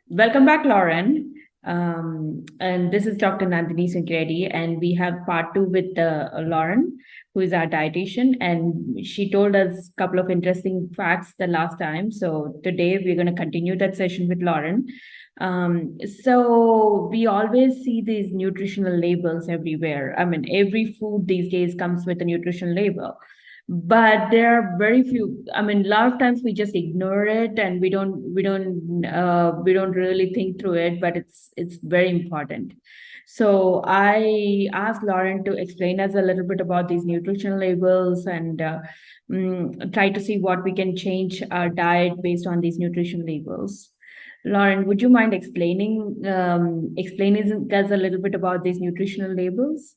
Welcome back, Lauren. And this is Dr. Nandini Sankredi, and we have part two with Lauren, who is our dietitian, and she told us a couple of interesting facts the last time. So today we're going to continue that session with Lauren. So we always see these nutritional labels everywhere. I mean, every food these days comes with a nutrition label, but there are very few. I mean, a lot of times we just ignore it and we don't really think through it, but it's very important. So I asked Lauren to explain us a little bit about these nutritional labels and try to see what we can change our diet based on these nutrition labels. Lauren, would you mind explaining us a little bit about these nutritional labels?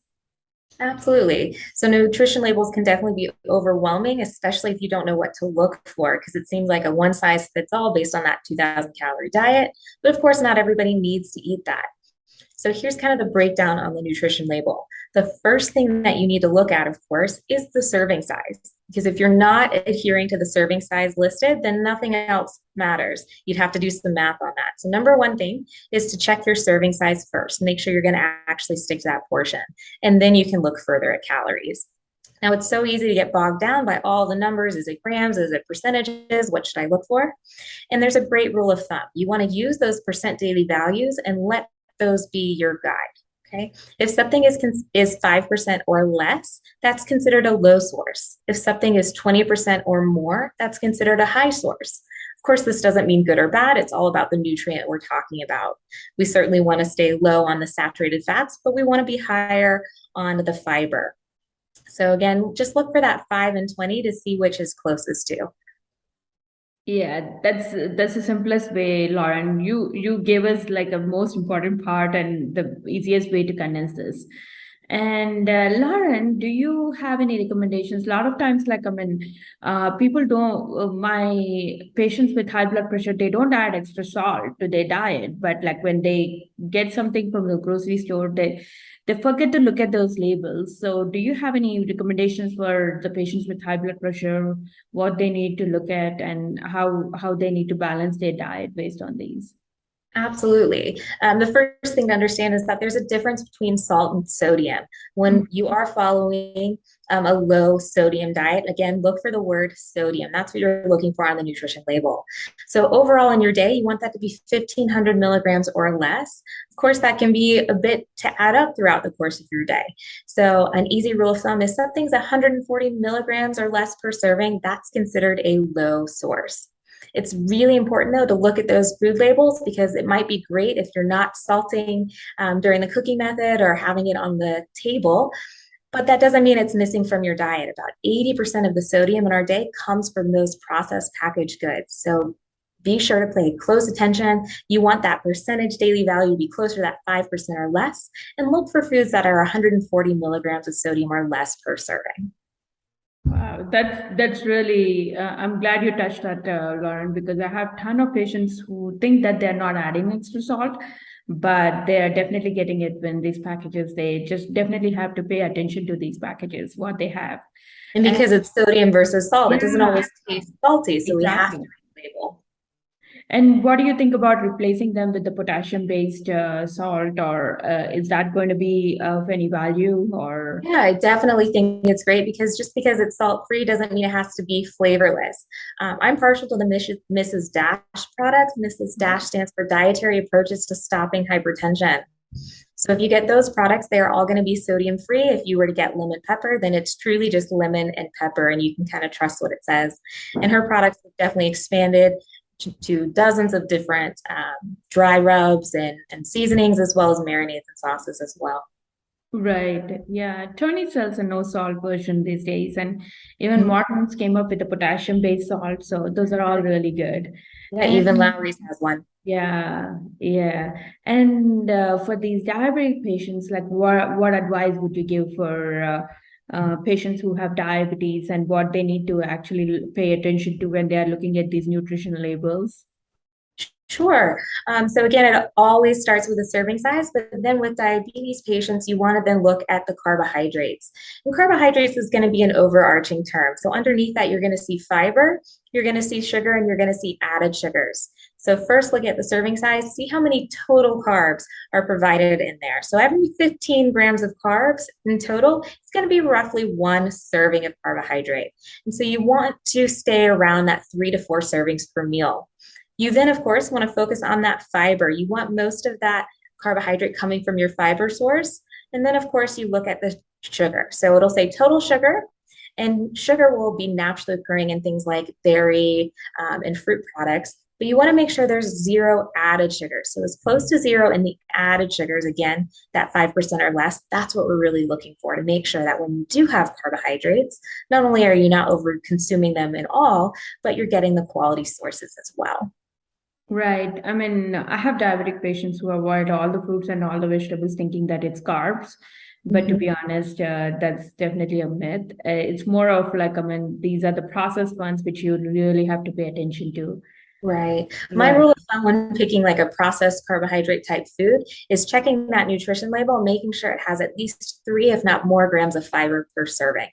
Absolutely. So nutrition labels can definitely be overwhelming, especially if you don't know what to look for, because it seems like a one size fits all based on that 2000 calorie diet. But of course, not everybody needs to eat that. So here's kind of the breakdown on the nutrition label. The first thing that you need to look at, of course, is the serving size. Because if you're not adhering to the serving size listed, then nothing else matters. You'd have to do some math on that. So, number one thing is to check your serving size first. Make sure you're going to actually stick to that portion. And then you can look further at calories. Now, it's so easy to get bogged down by all the numbers. Is it grams? Is it percentages? What should I look for? And there's a great rule of thumb. You want to use those percent daily values and let those be your guide. Okay. If something is 5% or less, that's considered a low source. If something is 20% or more, that's considered a high source. Of course, this doesn't mean good or bad. It's all about the nutrient we're talking about. We certainly want to stay low on the saturated fats, but we want to be higher on the fiber. So again, just look for that 5 and 20 to see which is closest to. Yeah, that's the simplest way, Lauren. You gave us like a most important part and the easiest way to condense this. And Lauren, do you have any recommendations? A lot of times, like I mean, people don't. My patients with high blood pressure, they don't add extra salt to their diet, but like when they get something from the grocery store, they forget to look at those labels. So, do you have any recommendations for the patients with high blood pressure? What they need to look at and how they need to balance their diet based on these. Absolutely. The first thing to understand is that there's a difference between salt and sodium. When you are following a low sodium diet, again, look for the word sodium. That's what you're looking for on the nutrition label. So, overall, in your day, you want that to be 1,500 milligrams or less. Of course, that can be a bit to add up throughout the course of your day. So, an easy rule of thumb is something's 140 milligrams or less per serving, that's considered a low source. It's really important, though, to look at those food labels because it might be great if you're not salting during the cooking method or having it on the table. But that doesn't mean it's missing from your diet. About 80% of the sodium in our day comes from those processed packaged goods. So be sure to pay close attention. You want that percentage daily value to be closer to that 5% or less, and look for foods that are 140 milligrams of sodium or less per serving. Wow, that's really. I'm glad you touched that, Lauren, because I have a ton of patients who think that they're not adding extra salt, but they are definitely getting it when these packages. They just definitely have to pay attention to these packages, what they have, And and because it's sodium versus salt, it doesn't yeah, always taste salty. So we have to exactly. read the label. And what do you think about replacing them with the potassium-based salt, or is that going to be of any value? Or Yeah, I definitely think it's great because just because it's salt free doesn't mean it has to be flavorless. I'm partial to the Mrs. Dash product. Mrs. Dash stands for Dietary Approaches to Stopping Hypertension. So if you get those products, they are all going to be sodium free. If you were to get lemon pepper, then it's truly just lemon and pepper, and you can kind of trust what it says. And her products have definitely expanded to dozens of different dry rubs and seasonings, as well as marinades and sauces as well. right, yeah, Tony sells a no salt version these days, and even Mhm. Morton's came up with a potassium-based salt, so those are all really good. Yeah, even And Lowry's has one. yeah, yeah. And for these diabetic patients, like what advice would you give for patients who have diabetes and what they need to actually pay attention to when they are looking at these nutrition labels? Sure. So again, it always starts with a serving size, but then with diabetes patients, you want to then look at the carbohydrates. And carbohydrates is going to be an overarching term. So underneath that, you're going to see fiber, you're going to see sugar, and you're going to see added sugars. So first look at the serving size, see how many total carbs are provided in there. So every 15 grams of carbs in total, it's going to be roughly 1 serving of carbohydrate. And so you want to stay around that 3 to 4 servings per meal. You then, of course, want to focus on that fiber. You want most of that carbohydrate coming from your fiber source. And then, of course, you look at the sugar. So it'll say total sugar, and sugar will be naturally occurring in things like dairy and fruit products. But you want to make sure there's 0 added sugar. So as close to 0 in the added sugars, again, that 5% or less, that's what we're really looking for to make sure that when you do have carbohydrates, not only are you not over consuming them at all, but you're getting the quality sources as well. Right. I mean, I have diabetic patients who avoid all the fruits and all the vegetables thinking that it's carbs. But to be honest, that's definitely a myth. It's more of like, I mean, these are the processed ones which you really have to pay attention to. Right. My Right. rule of thumb when picking like a processed carbohydrate type food is checking that nutrition label and making sure it has at least 3, if not more, grams of fiber per serving.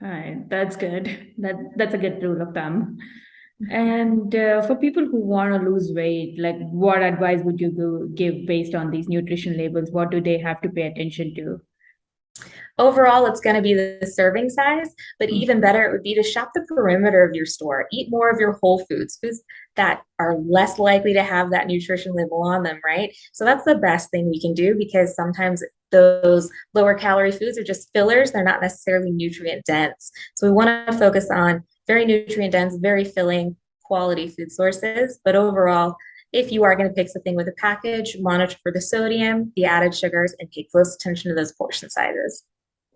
All right, that's good. That's a good rule of thumb. And for people who want to lose weight, like what advice would you give based on these nutrition labels? What do they have to pay attention to? Overall, it's going to be the serving size, but even better, it would be to shop the perimeter of your store. Eat more of your whole foods, foods that are less likely to have that nutrition label on them, right? So that's the best thing we can do because sometimes those lower calorie foods are just fillers. They're not necessarily nutrient dense. So we want to focus on very nutrient dense, very filling quality food sources. But overall, if you are going to pick something with a package, monitor for the sodium, the added sugars, and pay close attention to those portion sizes.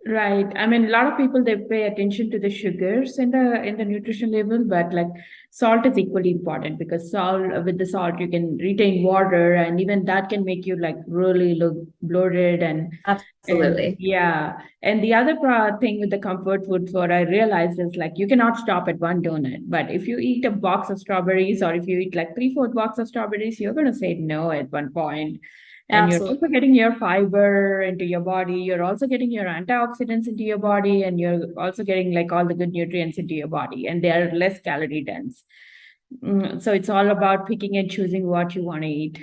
Right. I mean, a lot of people they pay attention to the sugars in the nutrition label, but like salt is equally important because salt with the salt you can retain water, and even that can make you like really look bloated and Absolutely. yeah. And the other thing with the comfort foods, what I realized is like you cannot stop at one donut, but if you eat a box of strawberries or if you eat like 3/4 box of strawberries, you're gonna say no at one point. And you're Absolutely. also getting your fiber into your body. You're also getting your antioxidants into your body, and you're also getting like all the good nutrients into your body, and they are less calorie dense. So it's all about picking and choosing what you want to eat.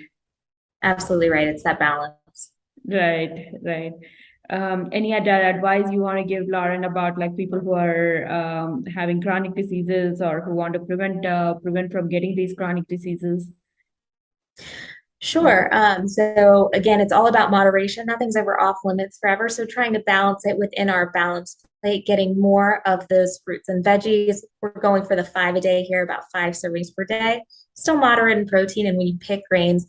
Absolutely right. It's that balance. Right, right. Any other advice you want to give, Lauren, about like people who are having chronic diseases or who want to prevent from getting these chronic diseases? Sure. So again, it's all about moderation. Nothing's ever off limits forever. So trying to balance it within our balanced plate, getting more of those fruits and veggies. We're going for the 5 a day here, about 5 servings per day. Still moderate in protein. And when you pick grains,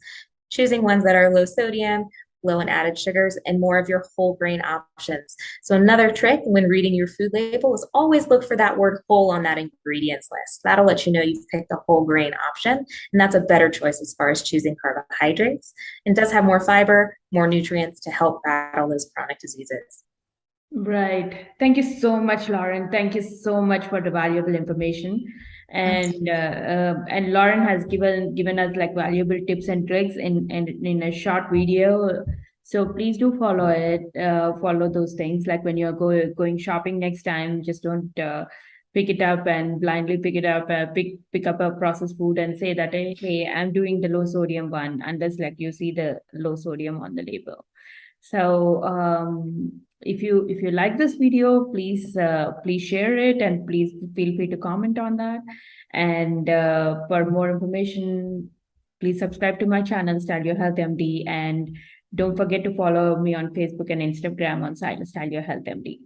choosing ones that are low sodium, low in added sugars, and more of your whole grain options. So another trick when reading your food label is always look for that word whole on that ingredients list. That'll let you know you've picked a whole grain option, and that's a better choice as far as choosing carbohydrates. And does have more fiber, more nutrients to help battle those chronic diseases. Right. Thank you so much, Lauren. Thank you so much for the valuable information. And Lauren has given us like valuable tips and tricks in a short video. So please do follow it. Follow those things. Like when you're going shopping next time, just don't pick it up and blindly pick it up. Pick up a processed food and say that hey, I'm doing the low sodium one, unless like you see the low sodium on the label. So if you like this video, please share it and please feel free to comment on that. And for more information, please subscribe to my channel, Style Your Health MD, and don't forget to follow me on Facebook and Instagram on Style Your Health MD.